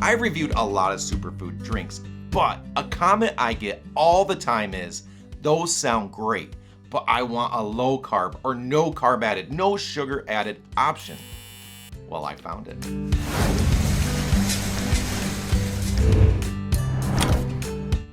I've reviewed a lot of superfood drinks, but a comment I get all the time is, those sound great, but I want a low carb or no carb added, no sugar added option. Well, I found it.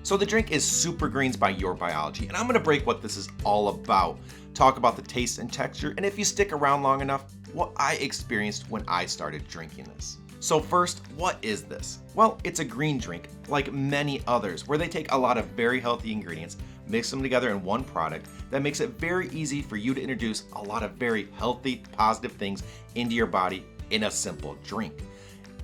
So the drink is Super Greens by Your Biology, and I'm gonna break what this is all about, talk about the taste and texture, and if you stick around long enough, what I experienced when I started drinking this. So first, what is this? Well, it's a green drink, like many others, where they take a lot of very healthy ingredients, mix them together in one product that makes it very easy for you to introduce a lot of very healthy, positive things into your body in a simple drink.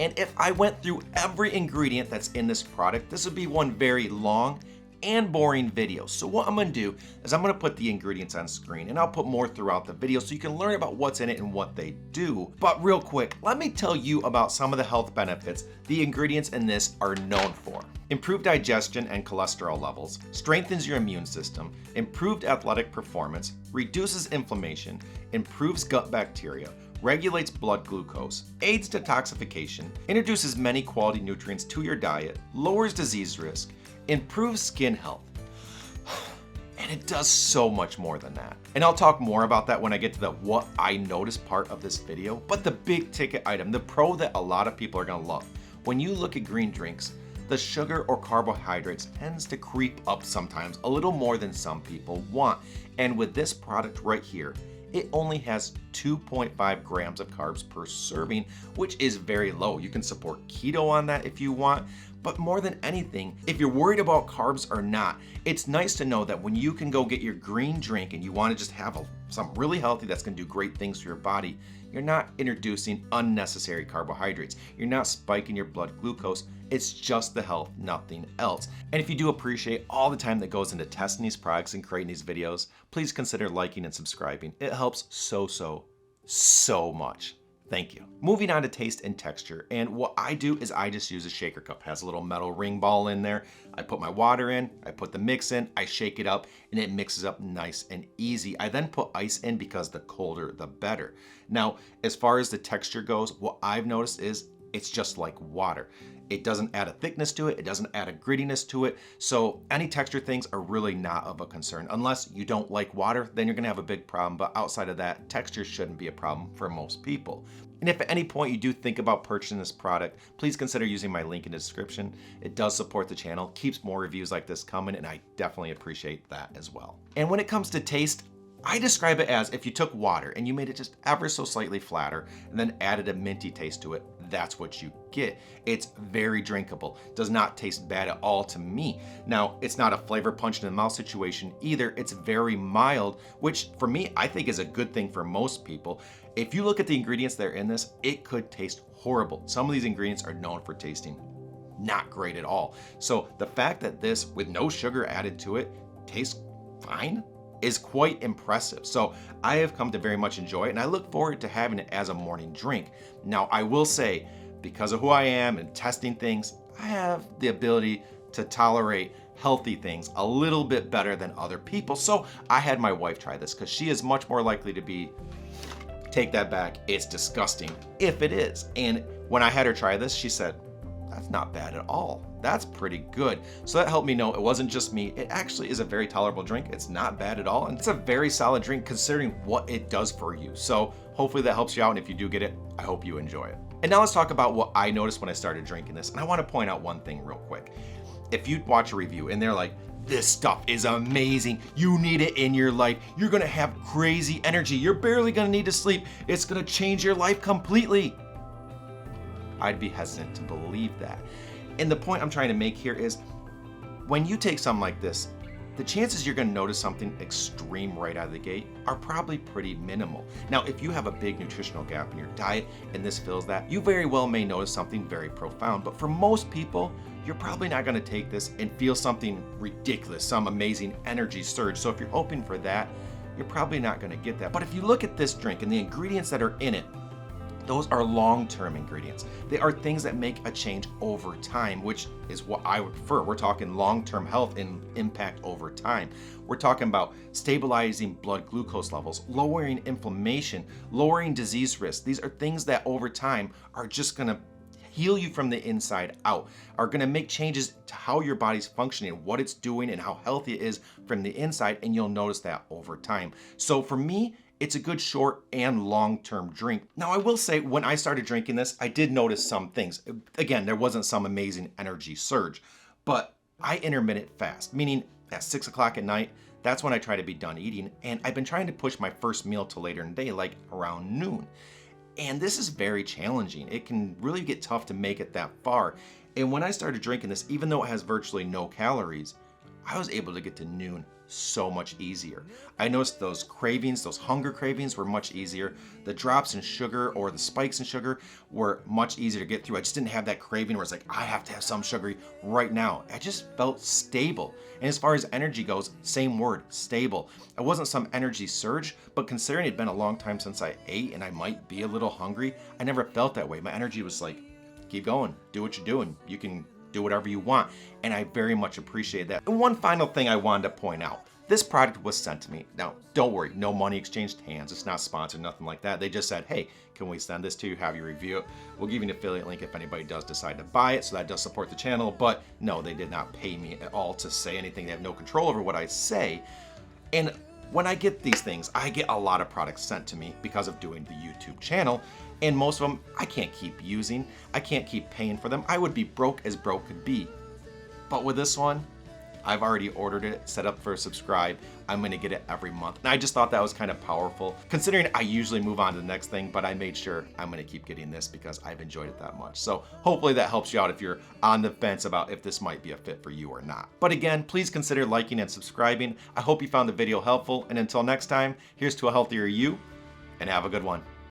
And if I went through every ingredient that's in this product, this would be one very long and boring video. So what I'm gonna do is I'm gonna put the ingredients on screen, and I'll put more throughout the video so you can learn about what's in it and what they do. But real quick, let me tell you about some of the health benefits the ingredients in this are known for. Improved digestion and cholesterol levels, strengthens your immune system, improved athletic performance, reduces inflammation, improves gut bacteria, regulates blood glucose, aids detoxification, introduces many quality nutrients to your diet, lowers disease risk, improves skin health, and it does so much more than that. And I'll talk more about that when I get to the what I noticed part of this video, but the big ticket item, the pro that a lot of people are gonna love. When you look at green drinks, the sugar or carbohydrates tends to creep up sometimes, a little more than some people want. And with this product right here, it only has 2.5 grams of carbs per serving, which is very low. You can support keto on that if you want, but more than anything, if you're worried about carbs or not, it's nice to know that when you can go get your green drink and you want to just have something really healthy that's going to do great things for your body, you're not introducing unnecessary carbohydrates. You're not spiking your blood glucose. It's just the health, nothing else. And if you do appreciate all the time that goes into testing these products and creating these videos, please consider liking and subscribing. It helps so much. Thank you. Moving on to taste and texture. And what I do is I just use a shaker cup. It has a little metal ring ball in there. I put my water in, I put the mix in, I shake it up, and it mixes up nice and easy. I then put ice in because the colder, the better. Now, as far as the texture goes, what I've noticed is it's just like water. It doesn't add a thickness to it. It doesn't add a grittiness to it. So any texture things are really not of a concern. Unless you don't like water, then you're gonna have a big problem. But outside of that, texture shouldn't be a problem for most people. And if at any point you do think about purchasing this product, please consider using my link in the description. It does support the channel, keeps more reviews like this coming, and I definitely appreciate that as well. And when it comes to taste, I describe it as if you took water and you made it just ever so slightly flatter and then added a minty taste to it, that's what you get. It's very drinkable, does not taste bad at all to me. Now, it's not a flavor punch in the mouth situation either. It's very mild, which for me, I think is a good thing for most people. If you look at the ingredients that are in this, it could taste horrible. Some of these ingredients are known for tasting not great at all. So the fact that this, with no sugar added to it, tastes fine is quite impressive. So I have come to very much enjoy it, and I look forward to having it as a morning drink. Now, I will say, because of who I am and testing things, I have the ability to tolerate healthy things a little bit better than other people. So I had my wife try this because she is much more likely to be, take that back, it's disgusting if it is. And when I had her try this, she said, that's not bad at all. That's pretty good. So that helped me know it wasn't just me. It actually is a very tolerable drink. It's not bad at all. And it's a very solid drink considering what it does for you. So hopefully that helps you out. And if you do get it, I hope you enjoy it. And now let's talk about what I noticed when I started drinking this. And I want to point out one thing real quick. If you watch a review and they're like, this stuff is amazing, you need it in your life, you're gonna have crazy energy, you're barely gonna need to sleep, it's gonna change your life completely, I'd be hesitant to believe that. And the point I'm trying to make here is, when you take something like this, the chances you're gonna notice something extreme right out of the gate are probably pretty minimal. Now, if you have a big nutritional gap in your diet and this fills that, you very well may notice something very profound. But for most people, you're probably not gonna take this and feel something ridiculous, some amazing energy surge. So if you're hoping for that, you're probably not gonna get that. But if you look at this drink and the ingredients that are in it, those are long-term ingredients. They are things that make a change over time, which is what I would prefer. We're talking long-term health and impact over time. We're talking about stabilizing blood glucose levels, lowering inflammation, lowering disease risk. These are things that over time are just gonna heal you from the inside out, are gonna make changes to how your body's functioning, what it's doing, and how healthy it is from the inside, and you'll notice that over time. So for me, it's a good short and long-term drink. Now, I will say, when I started drinking this, I did notice some things. Again, there wasn't some amazing energy surge, but I intermittent fast, meaning at 6 o'clock at night, that's when I try to be done eating, and I've been trying to push my first meal to later in the day, like around noon. And this is very challenging. It can really get tough to make it that far. And when I started drinking this, even though it has virtually no calories, I was able to get to noon so much easier. I noticed those cravings, those hunger cravings were much easier. The drops in sugar or the spikes in sugar were much easier to get through. I just didn't have that craving where it's like, I have to have some sugary right now. I just felt stable. And as far as energy goes, same word, stable. It wasn't some energy surge, but considering it'd been a long time since I ate and I might be a little hungry, I never felt that way. My energy was like, keep going, do what you're doing. You can do whatever you want. And I very much appreciate that. And one final thing I wanted to point out. This product was sent to me. Now, don't worry, no money exchanged hands. It's not sponsored, nothing like that. They just said, hey, can we send this to you, have you review it? We'll give you an affiliate link if anybody does decide to buy it, so that does support the channel. But no, they did not pay me at all to say anything. They have no control over what I say. And when I get these things, I get a lot of products sent to me because of doing the YouTube channel. And most of them I can't keep using. I can't keep paying for them. I would be broke as broke could be. But with this one, I've already ordered it, set up for a subscribe. I'm gonna get it every month. And I just thought that was kind of powerful, considering I usually move on to the next thing, but I made sure I'm gonna keep getting this because I've enjoyed it that much. So hopefully that helps you out if you're on the fence about if this might be a fit for you or not. But again, please consider liking and subscribing. I hope you found the video helpful, and until next time, here's to a healthier you, and have a good one.